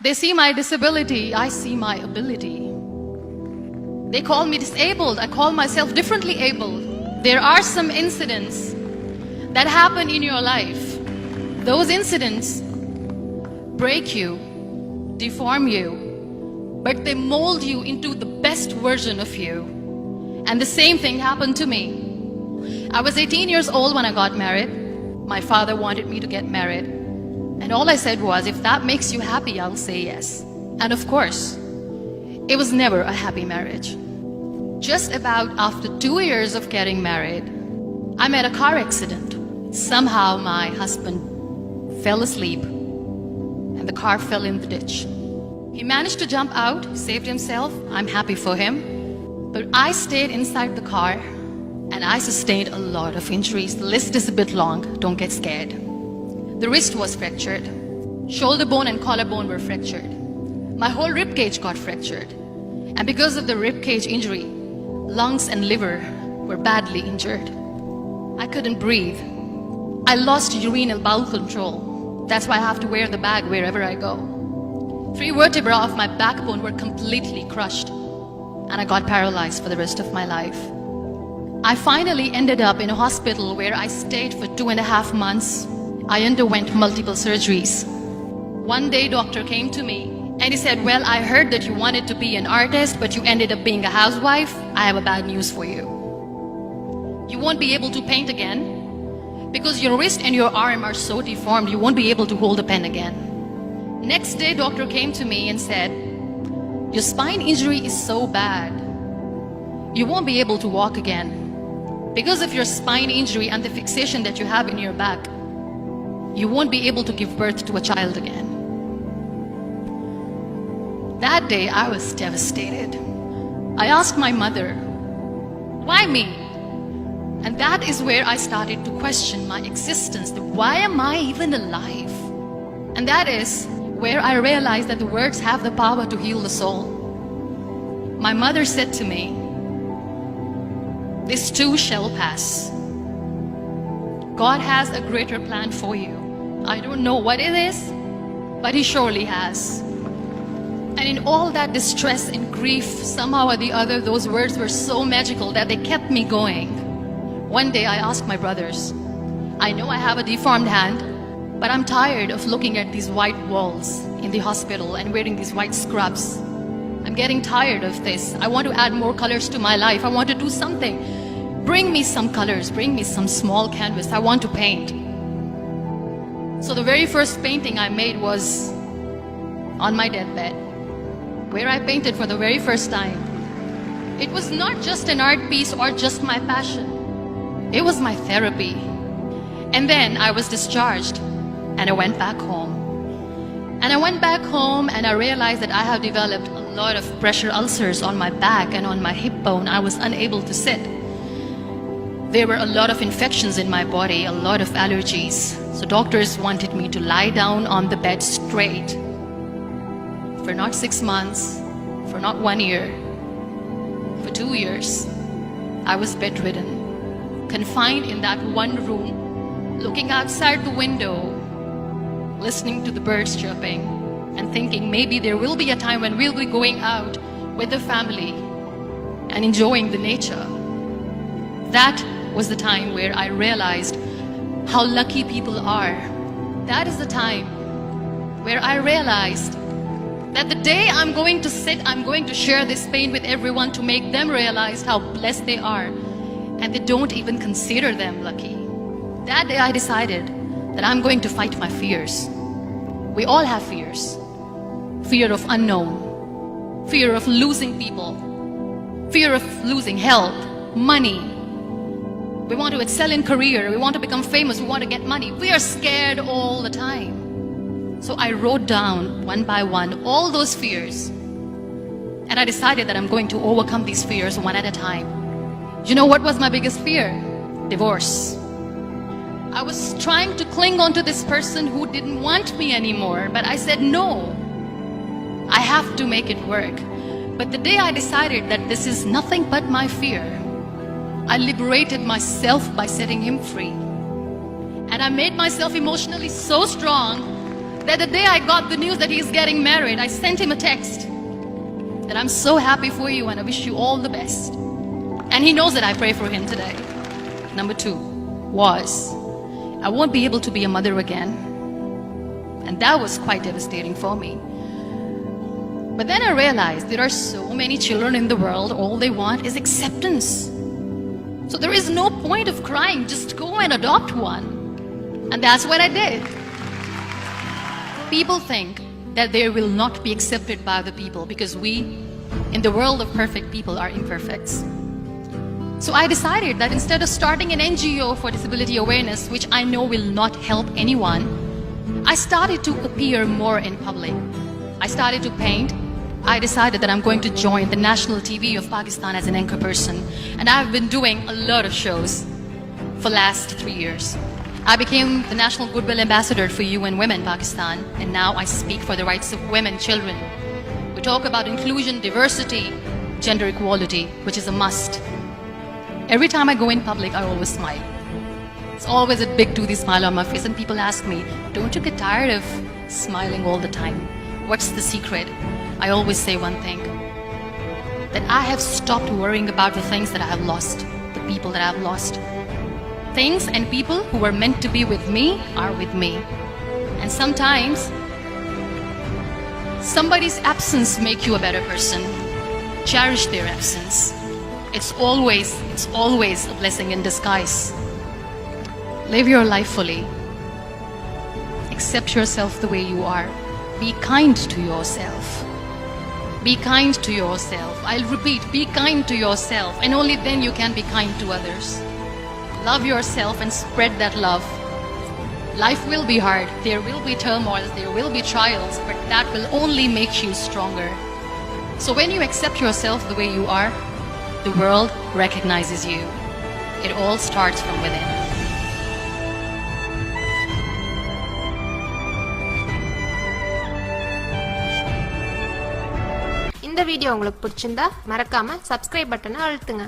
They see my disability, I see my ability. They call me disabled, I call myself differently abled. There are some incidents that happen in your life. Those incidents break you, deform you, but they mold you into the best version of you. And the same thing happened to me. I was 18 years old when I got married. My father wanted me to get married. And all I said was, if that makes you happy, I'll say yes. And of course, it was never a happy marriage. Just about after 2 years of getting married, I met a car accident. Somehow my husband fell asleep and the car fell in the ditch. He managed to jump out, saved himself. I'm happy for him. But I stayed inside the car and I sustained a lot of injuries. The list is a bit long, don't get scared. The wrist was fractured. Shoulder bone and collarbone were fractured. My whole rib cage got fractured. And because of the rib cage injury, lungs and liver were badly injured. I couldn't breathe. I lost urine and bowel control. That's why I have to wear the bag wherever I go. 3 vertebrae of my backbone were completely crushed. And I got paralyzed for the rest of my life. I finally ended up in a hospital where I stayed for 2.5 months. I underwent multiple surgeries. One day, doctor came to me and he said, well, I heard that you wanted to be an artist, but you ended up being a housewife. I have a bad news for you. You won't be able to paint again because your wrist and your arm are so deformed, you won't be able to hold a pen again. Next day, doctor came to me and said, your spine injury is so bad, you won't be able to walk again. Because of your spine injury and the fixation that you have in your back, you won't be able to give birth to a child again. That day, I was devastated. I asked my mother, why me? And that is where I started to question my existence. Why am I even alive? And that is where I realized that the words have the power to heal the soul. My mother said to me, this too shall pass. God has a greater plan for you. I don't know what it is, but He surely has. And in all that distress and grief, somehow or the other, those words were so magical that they kept me going. One day I asked my brothers, I know I have a deformed hand, but I'm tired of looking at these white walls in the hospital and wearing these white scrubs. I'm getting tired of this. I want to add more colors to my life. I want to do something. Bring me some colors, bring me some small canvas. I want to paint. So the very first painting I made was on my deathbed, where I painted for the very first time. It was not just an art piece or just my passion. It was my therapy. And then I was discharged and I went back home. And I went back home and I realized that I have developed a lot of pressure ulcers on my back and on my hip bone. I was unable to sit. There were a lot of infections in my body, a lot of allergies. So doctors wanted me to lie down on the bed straight for not 6 months, for not 1 year, for 2 years. I was bedridden, confined in that one room, looking outside the window, listening to the birds chirping, and thinking maybe there will be a time when we'll be going out with the family and enjoying the nature. That was the time where I realized how lucky people are. That is the time where I realized that the day I'm going to sit, I'm going to share this pain with everyone to make them realize how blessed they are, and they don't even consider them lucky. That day I decided that I'm going to fight my fears. We all have fears. Fear of unknown, fear of losing people, fear of losing health, money. We want to excel in career, we want to become famous, we want to get money. We are scared all the time. So I wrote down one by one all those fears. And I decided that I'm going to overcome these fears one at a time. You know what was my biggest fear? Divorce. I was trying to cling on to this person who didn't want me anymore, but I said no. I have to make it work. But the day I decided that this is nothing but my fear, I liberated myself by setting him free. And I made myself emotionally so strong that the day I got the news that he's getting married, I sent him a text that I'm so happy for you and I wish you all the best. And he knows that I pray for him today. Number 2 was, I won't be able to be a mother again. And that was quite devastating for me. But then I realized there are so many children in the world, all they want is acceptance. So there is no point of crying, just go and adopt one. And that's what I did. People think that they will not be accepted by the people because we, in the world of perfect people, are imperfects. So I decided that instead of starting an NGO for disability awareness, which I know will not help anyone, I started to appear more in public. I started to paint. I decided that I'm going to join the national TV of Pakistan as an anchor person. And I've been doing a lot of shows for the last 3 years. I became the National Goodwill Ambassador for UN Women Pakistan, and now I speak for the rights of women, children. We talk about inclusion, diversity, gender equality, which is a must. Every time I go in public, I always smile. It's always a big toothy smile on my face, and people ask me, don't you get tired of smiling all the time? What's the secret? I always say one thing, that I have stopped worrying about the things that I have lost, the people that I have lost. Things and people who were meant to be with me are with me. And sometimes, somebody's absence makes you a better person. Cherish their absence. It's always a blessing in disguise. Live your life fully. Accept yourself the way you are. Be kind to yourself. Be kind to yourself. I'll repeat, be kind to yourself, and only then you can be kind to others. Love yourself and spread that love. Life will be hard. There will be turmoils, there will be trials, but that will only make you stronger. So when you accept yourself the way you are, the world recognizes you. It all starts from within. இந்த video உங்களுக்கு பிடிச்சிருந்தா மறக்காம subscribe பட்டனை அழுத்துங்க.